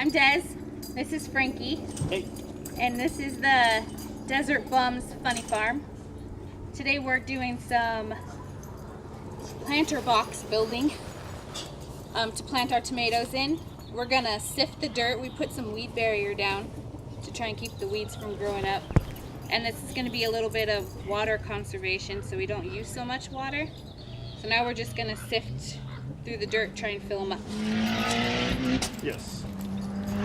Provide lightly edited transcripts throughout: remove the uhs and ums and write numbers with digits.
I'm Des. This is Frankie. Hey. And this is the Desert Bums Funny Farm. Today we're doing some planter box building to plant our tomatoes in. We're gonna sift the dirt. We put some weed barrier down to try and keep the weeds from growing up. And this is gonna be a little bit of water conservation so we don't use so much water. So now we're just gonna sift through the dirt, try and fill them up. Yes. I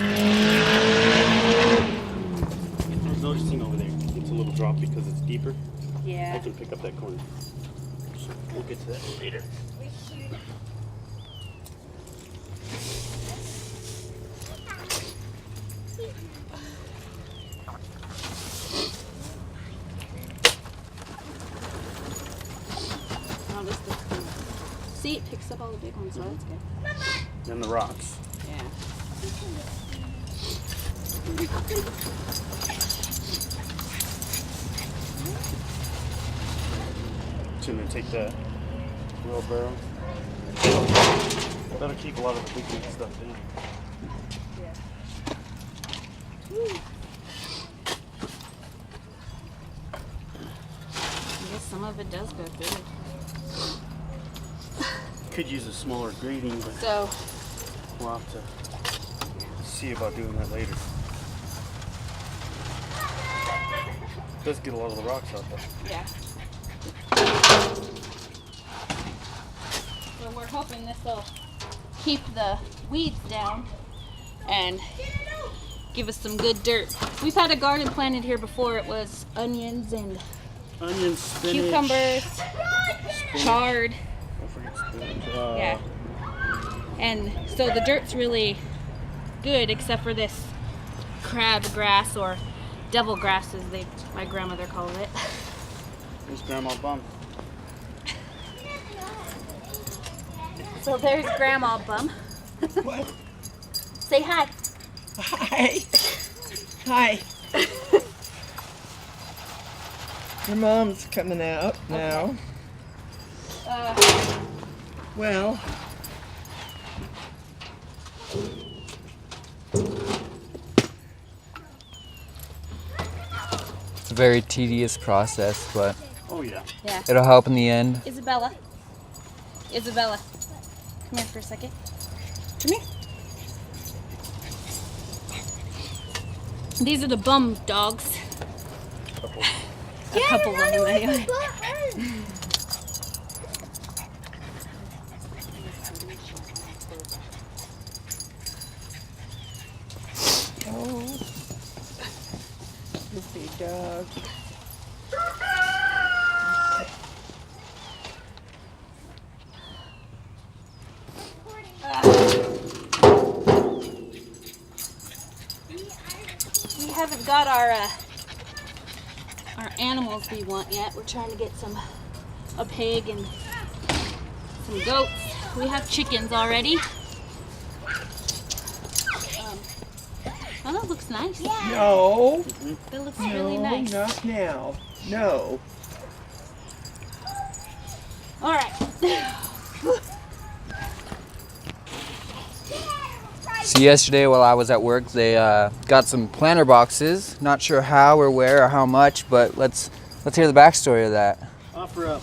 was noticing over there, it's a little drop because it's deeper. Yeah. I can pick up that corner. So we'll get to that later. Oh, this looks good. See, it picks up all the big ones, so that's good. And the rocks. Yeah. So I'm gonna take that wheelbarrow. That'll keep a lot of the big stuff in. I guess some of it does go through. Could use a smaller grading, but So, we'll have to see about doing that later. It does get a lot of the rocks out though. yeah. So we're hoping this will keep the weeds down and give us some good dirt. We've had a garden planted here before. It was onions and Onions, spinach, cucumbers, chard. Don't forget spinach. Yeah. And so the dirt's really good except for this crab grass or devil grass as my grandmother called it. There's Grandma Bum. So there's Grandma Bum. What? Say hi. Hi. Hi. Your mom's coming out now. Well, It's a very tedious process, but Oh yeah. Yeah. it'll help in the end. Isabella. Isabella. Come here for a second. Come here. These are the bum dogs. A couple of them anyway. oh, this big dog. We haven't got our animals we want yet. We're trying to get a pig and some goats. We have chickens already. Oh, that looks nice. No, That looks no, really nice. not now. No. All right. So yesterday while I was at work, they got some planter boxes. Not sure how or where or how much, but let's hear the backstory of that. Offer up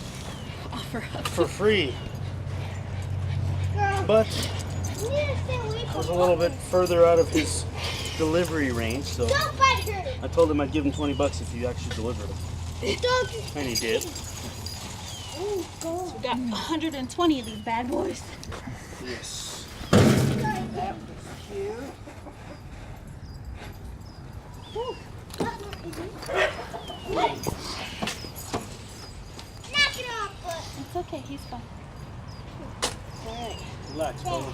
Offer up. for free. But I was a little bit further out of his delivery range, so I told him I'd give him $20 if you actually delivered them. And he did. We got 120 of these bad boys. Yes. It's okay, he's fine. All right. Relax, fella.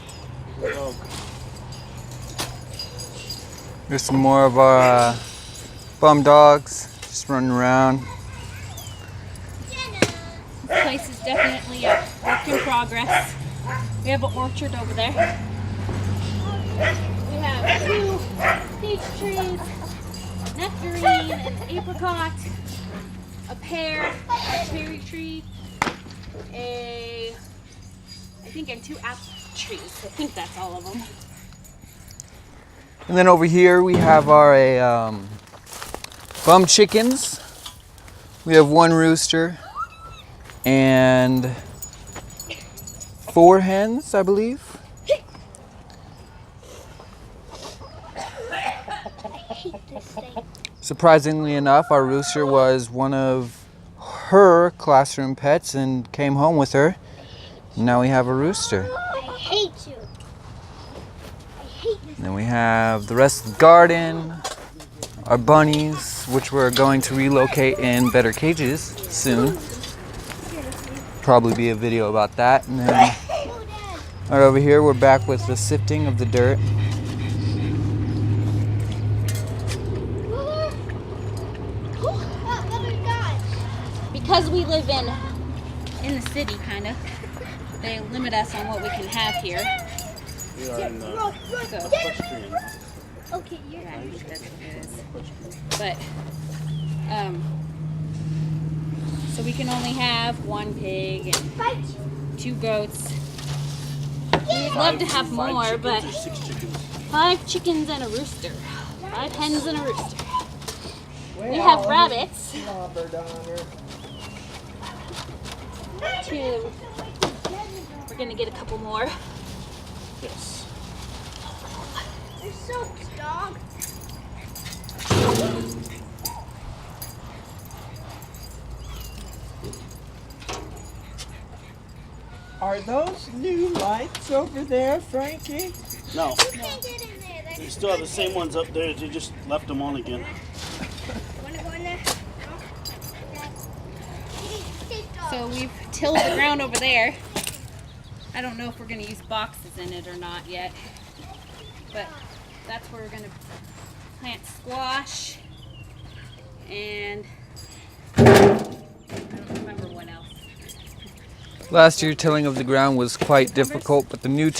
Good dog. There's some more of our bum dogs just running around. This place is definitely a work in progress. We have an orchard over there. We have 2 peach trees, nectarine, an apricot, a pear, a cherry tree, I think, and 2 apple trees. I think that's all of them. And then over here we have our bum chickens. We have 1 rooster and 4 hens, I believe. Surprisingly enough, our rooster was one of her classroom pets and came home with her. Now we have a rooster. I hate you. I hate this. Then we have the rest of the garden, our bunnies, which we're going to relocate in better cages soon. Probably be a video about that. And then right over here, we're back with the sifting of the dirt. Because we live in the city, kind of, they limit us on what we can have here. We are in the So, equestrian. Okay, you're yeah, I think that's what it is. But, so we can only have 1 pig and 2 goats. We'd love to have more, but 6 chickens. 5 chickens and a rooster. 5 hens and a rooster. We have rabbits. Too. We're gonna get a couple more. Yes. You're so dog. Are those new lights over there, Frankie? No, You can't get in there. we still have the same ones up there. They just left them on again. Wanna go in there? So we've tilled the ground over there. I don't know if we're gonna use boxes in it or not yet, but that's where we're gonna plant squash and I don't remember what else. Last year, tilling of the ground was quite difficult, but the new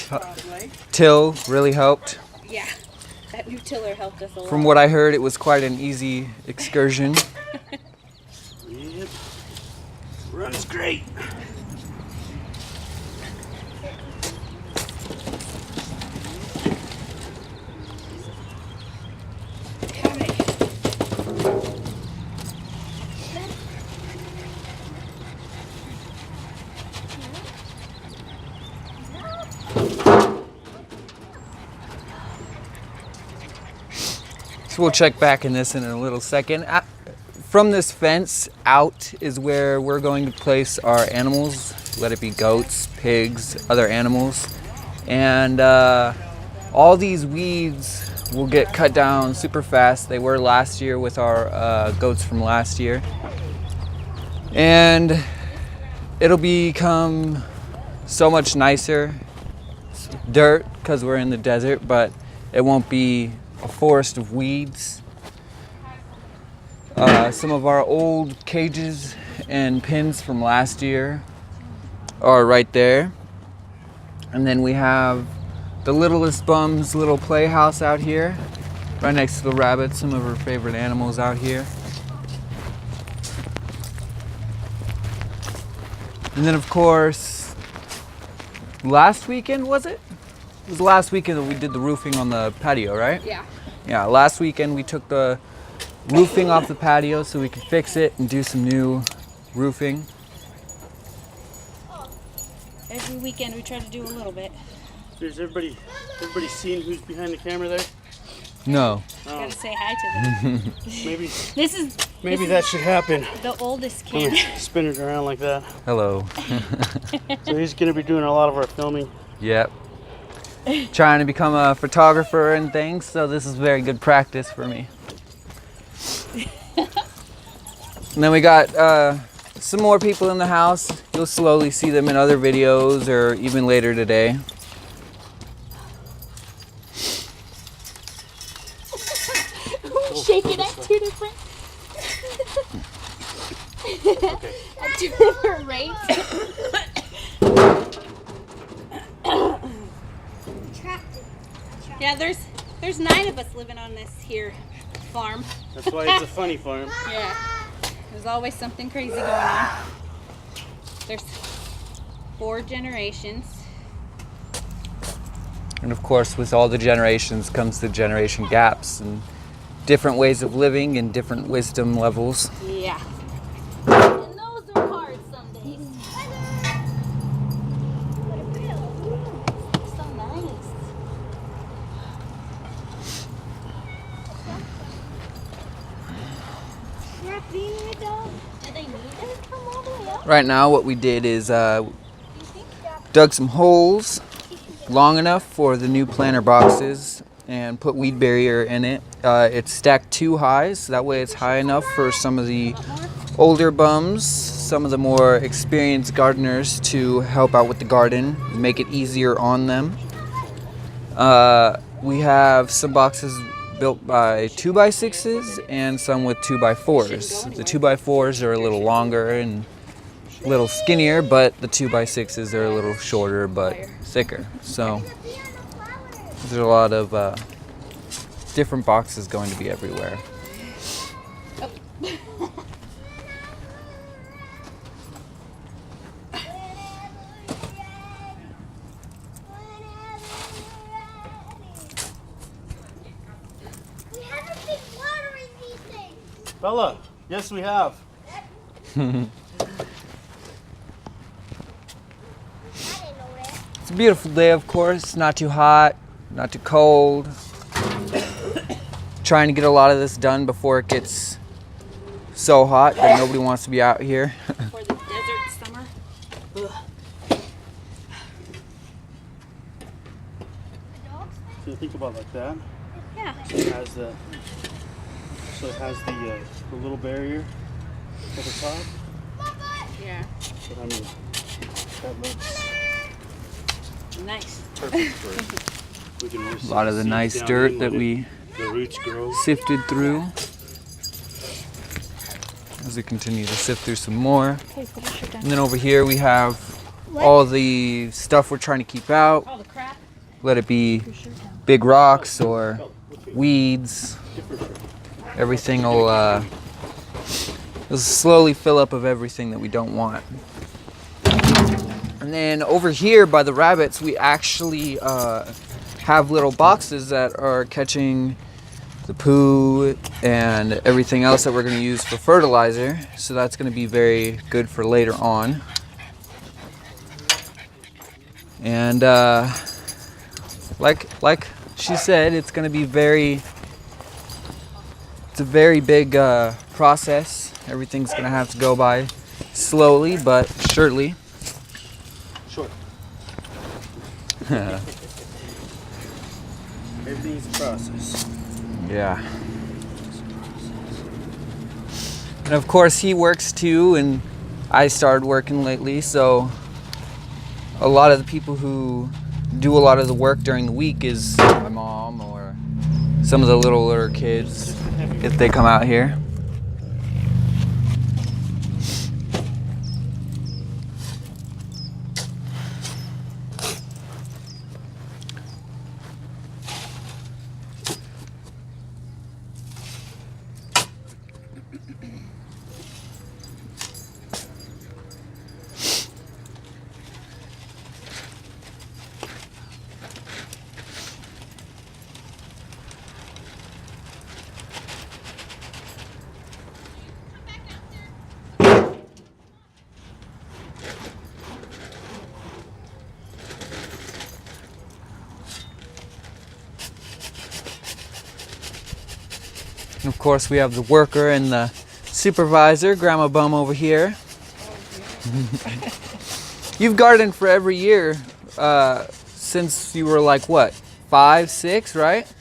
till really helped. Yeah, that new tiller helped us a lot. From what I heard, it was quite an easy excursion. Yep. Runs great. So we'll check back in this in a little second. From this fence out is where we're going to place our animals, let it be goats, pigs, other animals. And all these weeds will get cut down super fast. They were last year with our goats from last year. And it'll become so much nicer. It's dirt because we're in the desert, but it won't be a forest of weeds. Some of our old cages and pins from last year are right there. And then we have the Littlest Bum's little playhouse out here, right next to the rabbits, some of her favorite animals out here. And then of course, last weekend was it? It was last weekend that we did the roofing on the patio, right? Yeah. Yeah, last weekend we took the roofing off the patio so we could fix it and do some new roofing. Every weekend we try to do a little bit. There's everybody seen who's behind the camera there? No. Oh, Gotta say hi to them. maybe This is that should happen. the oldest I'm kid. gonna spin it around like that. Hello. So he's gonna be doing a lot of our filming. Yep. Trying to become a photographer and things, so this is very good practice for me. And then we got some more people in the house. You'll slowly see them in other videos or even later today. Shake it at 2 different at 2 different rates. Yeah, there's 9 of us living on this here farm. That's why it's a funny farm. Yeah. There's always something crazy going on. There's 4 generations. And of course, with all the generations comes the generation gaps and different ways of living and different wisdom levels. Yeah. And those are hard some days. So nice. You're not feeding it, dog? Do they need it to come all the way up? Right now, what we did is dug some holes long enough for the new planter boxes and put weed barrier in it. It's stacked 2 high, so that way it's high enough for some of the older bums, some of the more experienced gardeners to help out with the garden, make it easier on them. We have some boxes built by 2x6s and some with 2x4s. The 2x4s are a little longer and a little skinnier, but the 2x6s are a little shorter but thicker. So there's a lot of different boxes going to be everywhere. We haven't been watering these things. Bella, yes we have. I didn't know that. It's a beautiful day, of course. Not too hot, not too cold. Trying to get a lot of this done before it gets so hot that nobody wants to be out here. For the desert summer. Ugh. So you think about it like that. Yeah. So it has the little barrier at the top. Yeah. But I mean, that looks Nice. perfect for it. We can really A lot of the see nice down dirt in that when we the roots grow. sifted through. As we continue to sift through some more. And then over here we have all the stuff we're trying to keep out. All the crap. Let it be big rocks or weeds. Everything will it'll slowly fill up of everything that we don't want. And then over here by the rabbits, we actually have little boxes that are catching the poo and everything else that we're going to use for fertilizer. So that's going to be very good for later on. And like she said, it's going to be it's a very big process. Everything's going to have to go by slowly but surely. Sure. Everything's a process. Yeah. And of course he works too, and I started working lately, so a lot of the people who do a lot of the work during the week is my mom or some of the littler kids if they come out here. And of course we have the worker and the supervisor, Grandma Bum over here. You've gardened for every year since you were like what, 5, 6, right?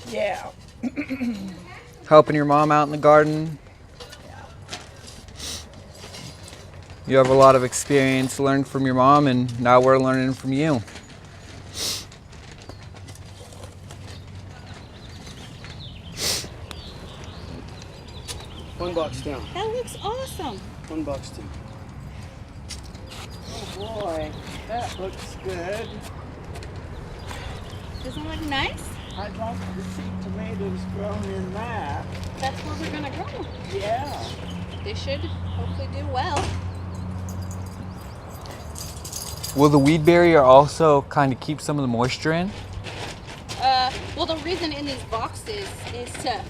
Yeah. Helping your mom out in the garden. You have a lot of experience learned from your mom, and now we're learning from you. One box down. That looks awesome. One box down. Oh boy, that looks good. Doesn't it look nice? I'd like to see tomatoes grown in that. That's where we're gonna grow. Yeah. They should hopefully do well. Will the weed barrier also kind of keep some of the moisture in? Well, the reason in these boxes is to,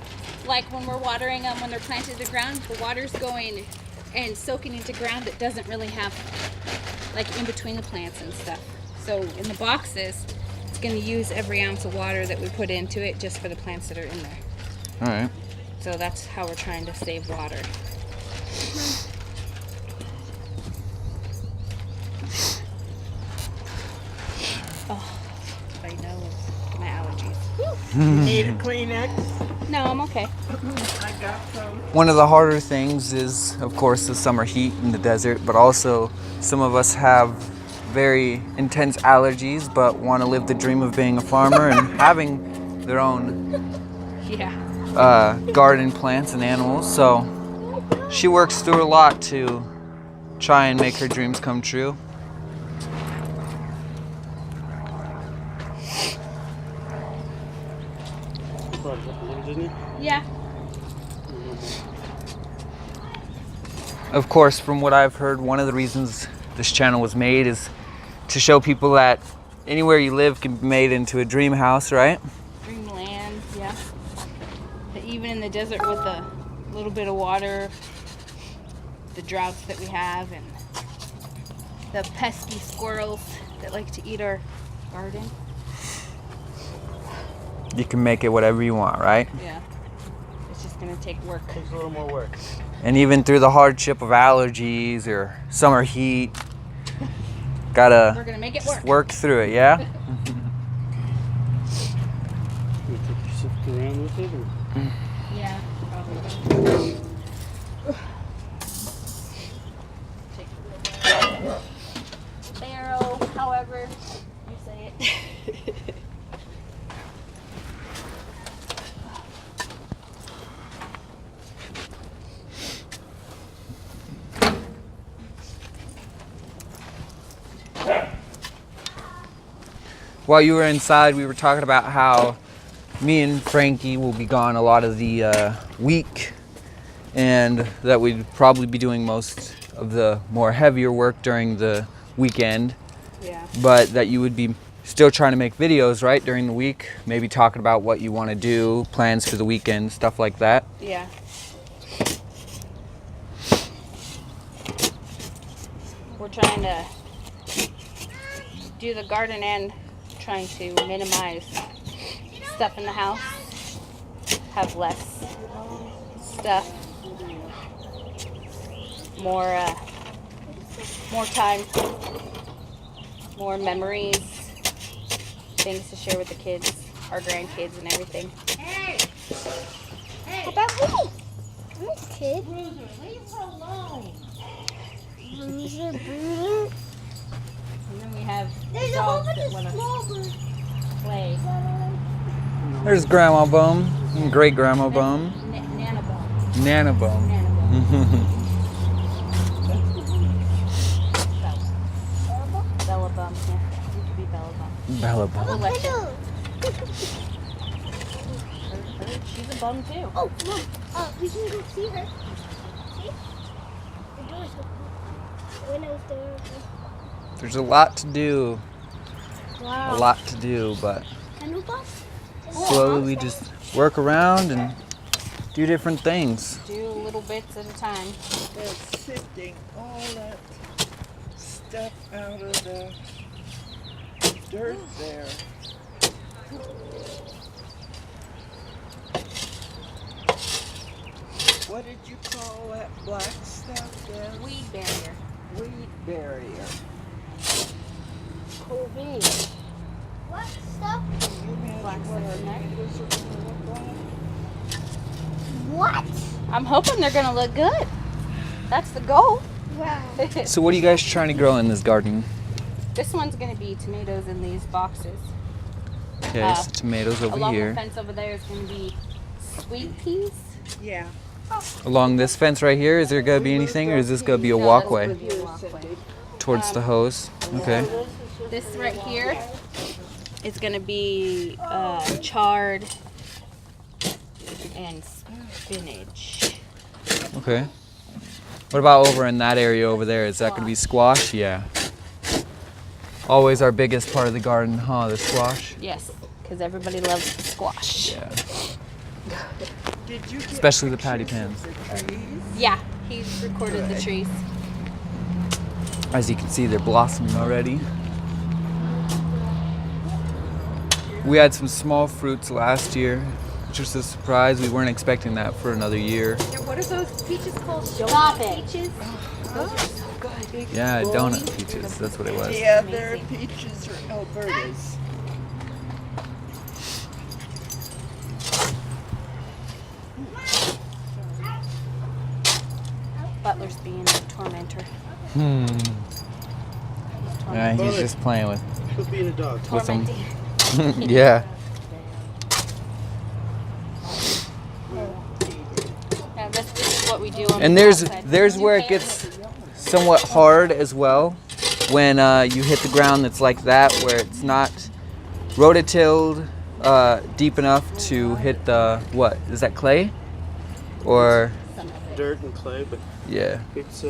like when we're watering them when they're planted in the ground, the water's going and soaking into ground that doesn't really have, like in between the plants and stuff. So in the boxes, it's going to use every ounce of water that we put into it just for the plants that are in there. All right. So that's how we're trying to save water. Oh, I know my allergies. Need a Kleenex? No, I'm okay. I got some. One of the harder things is, of course, the summer heat in the desert, but also some of us have very intense allergies but want to live the dream of being a farmer and having their own Yeah. garden plants and animals. So she works through a lot to try and make her dreams come true. Didn't you? Yeah. Of course, from what I've heard, one of the reasons this channel was made is to show people that anywhere you live can be made into a dream house, right? Dreamland, yeah. That even in the desert with a little bit of water, the droughts that we have, and the pesky squirrels that like to eat our garden. You can make it whatever you want, right? Yeah. It's just gonna take work. Takes a little more work. And even through the hardship of allergies or summer heat, gotta We're gonna make it work. work through it, yeah? You take your sift around with it, or? Yeah, probably. Take a little barrel, however you say it. While you were inside, we were talking about how me and Frankie will be gone a lot of the week, and that we'd probably be doing most of the more heavier work during the weekend, Yeah. but that you would be still trying to make videos, right, during the week, maybe talking about what you want to do, plans for the weekend, stuff like that. Yeah. We're trying to do the garden and trying to minimize stuff in the house, have less stuff, more time, more memories, things to share with the kids, our grandkids and everything. What about me? I'm a kid. Bruiser, leave her alone. Bruiser, Bruiser. And then we have There's a whole dogs bunch that of want to small birds. play. There's Grandma Bum, Great Grandma Bum, Nana Bone. Nana Bum. Nana Bone. Bella Bum, yeah. You could be Bella Bum. Bella Bum. We'll let you. Hello. She's a bum too. Oh, Mom. We can go see her. See? The door's open. The window's door open. There's a lot to do, Wow. a lot to do, but Canoe bus? slowly we just work around and do different things. Do little bits at a time. They're sifting all that stuff out of the dirt there. What did you call that black stuff there? Weed barrier. Weed barrier. Cool bean. What stuff? You imagine Black what our stuff in there. neighbors are gonna look like? What? I'm hoping they're gonna look good. That's the goal. Wow. So what are you guys trying to grow in this garden? This one's gonna be tomatoes in these boxes. Okay, so tomatoes over Along the here. fence over there is gonna be sweet peas. Yeah. Along this fence right here, is there gonna be anything, or is this gonna be a No, walkway that's gonna be a walkway. towards the hose? Okay. This right here is gonna be chard and spinach. Okay. What about over in that area over there? Is that gonna be squash? Yeah. Always our biggest part of the garden, huh? The squash. Yes, because everybody loves the squash. Yeah. Did you get Especially the patty pictures pans. of the trees? Yeah, he's recorded the trees. As you can see, they're blossoming already. We had some small fruits last year, which was a surprise. We weren't expecting that for another year. What are those peaches called? Stop it. Peaches? Yeah, donut peaches. That's what it was. The other peaches are Alberta's. Butler's being a tormentor. Yeah, he's just playing with Quit being a dog. them. Tormenting. Yeah. Yeah, this is what we do. On And the there's outside. where it gets somewhat hard as well when you hit the ground that's like that, where it's not rototilled deep enough to hit the, what is that, clay? Or Dirt and clay, but yeah. it's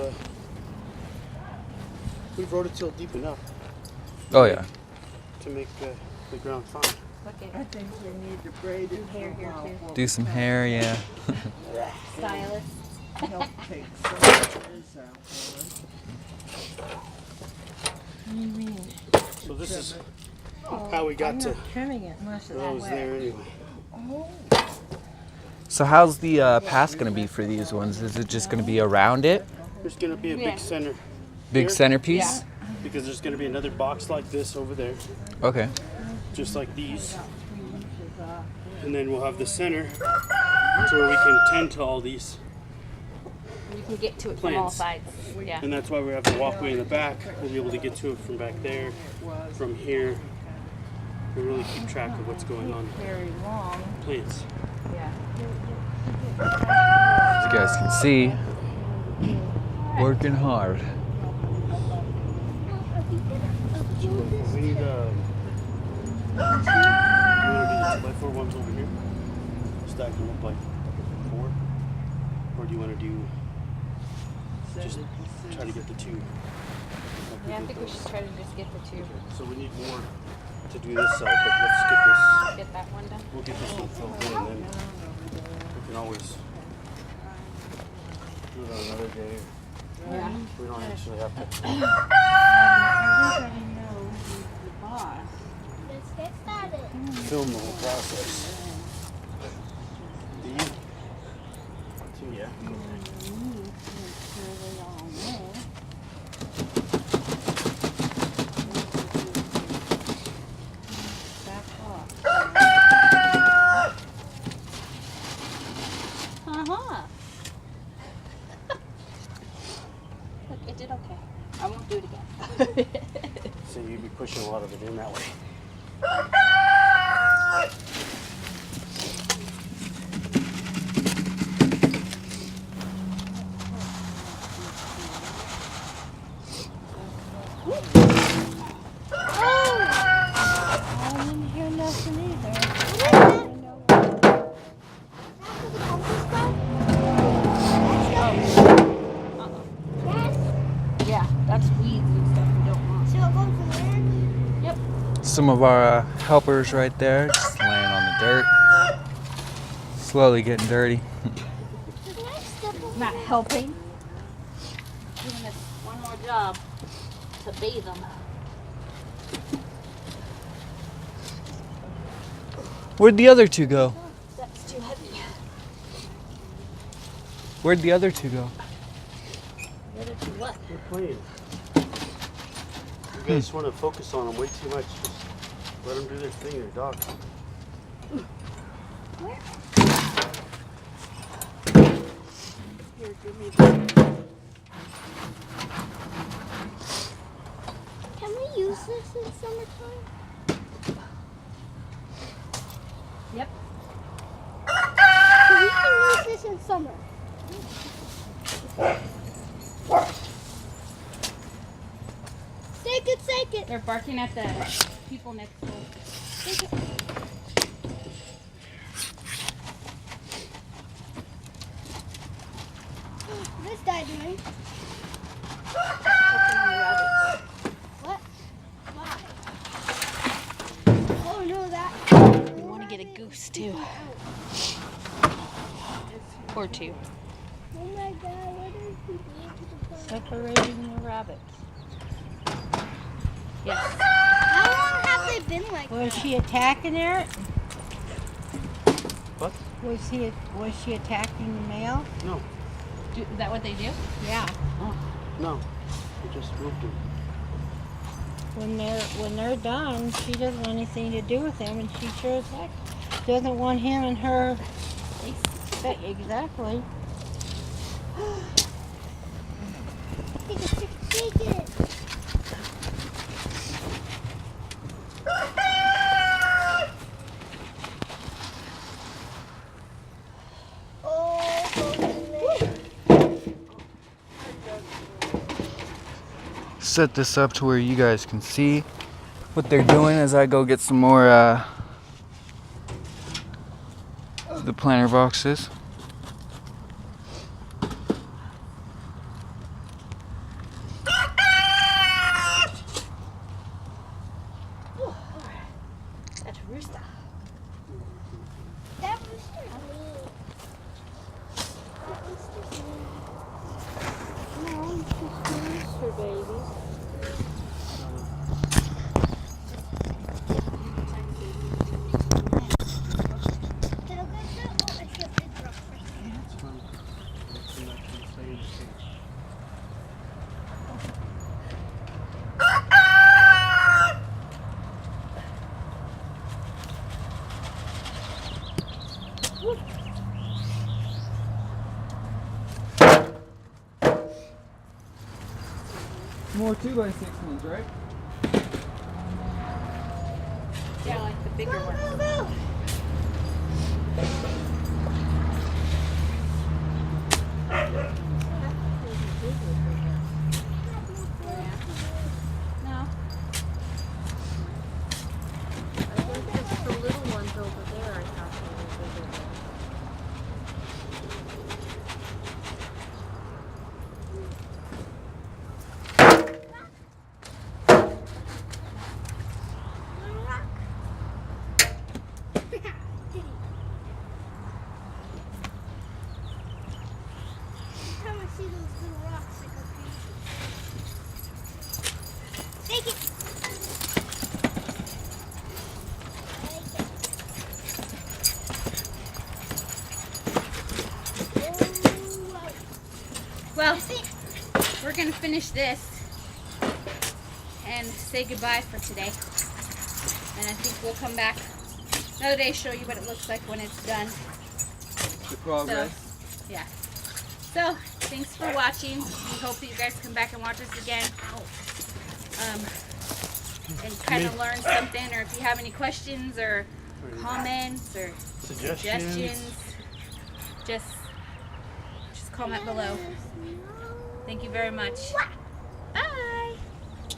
we've rototilled deep enough Oh yeah. to make the ground fine. I think we need to braid it Hair here too. Do some hair, yeah. Stylist. Help take some of this out for us. So this is how we got to Trimming it much of those that there way. anyway. So how's the path gonna be for these ones? Is it just gonna be around it? There's gonna be a Yeah. big center Big here, centerpiece? because there's gonna be another box like this over there, Okay. just like these. And then we'll have the center to where we can tend to all these. You can get to it from all Plants. sides. Yeah. And that's why we have the walkway in the back. We'll be able to get to it from back there, from here. We really keep track of what's going on Very long. with plants. Yeah. As you guys can see, working hard. We need you want to do the 2x4 ones over here? Stack them up like 4? Or do you want to do just try to get the 2? Yeah, I think we should try to just get the 2. So we need more to do this side, but let's get this. Get that one done. We'll get this one filled in, and then we can always do it on another day. Yeah. We don't actually have to. Everybody knows who's the boss. Let's get started. Film the whole process. Do you? Yeah. Make sure they all know. Back off. Uh-huh. Look, it did okay. I won't do it again. So you'd be pushing a lot of it in that way. I didn't hear nothing either. Yeah, that's weeds and stuff we don't want. So it goes from there. Some of our helpers right there, just laying on the dirt. Slowly getting dirty. Can I step on Not helping. Giving us one more job to bathe them. Where'd the other 2 go? That's too heavy. Where'd the other 2 go? The other 2 what? They're playing. You guys want to focus on them way too much. Just let them do their thing. They're dogs. Here, give me this. Can we use this in summertime? Yep. So we can use this in summer. Take it. They're barking at the people next door. This died doing. Choking on the rabbits. What? Wow. moose too. Or two. Oh my God, what is he doing to the farm? Separating the rabbits. Yes. How long have they been like Was that? she attacking her? What? Was she attacking the male? No, Is that what they do? Yeah. no. We just moved him. When they're done, she doesn't want anything to do with them, and she sure as heck doesn't want him and her. Exactly. Shake it. Set this up to where you guys can see what they're doing as I go get some more the planter boxes. That's a rooster. That rooster's mean. That rooster's mean. No, she's her baby. Can I go to? Oh, I see a big rock right there. It's fine. It's not gonna stay in the cage. More 2x6 ones, right? Yeah, like the bigger one. Go, go. No. The little ones over there, I thought they were bigger. Come and see those little rocks that go crazy. Take it. Well, we're gonna finish this and say goodbye for today. And I think we'll come back another day, show you what it looks like when it's done. The progress. Yeah. So, thanks for watching. We hope that you guys come back and watch us again. And kind of learn something, or if you have any questions or comments or suggestions, just comment below. Thank you very much.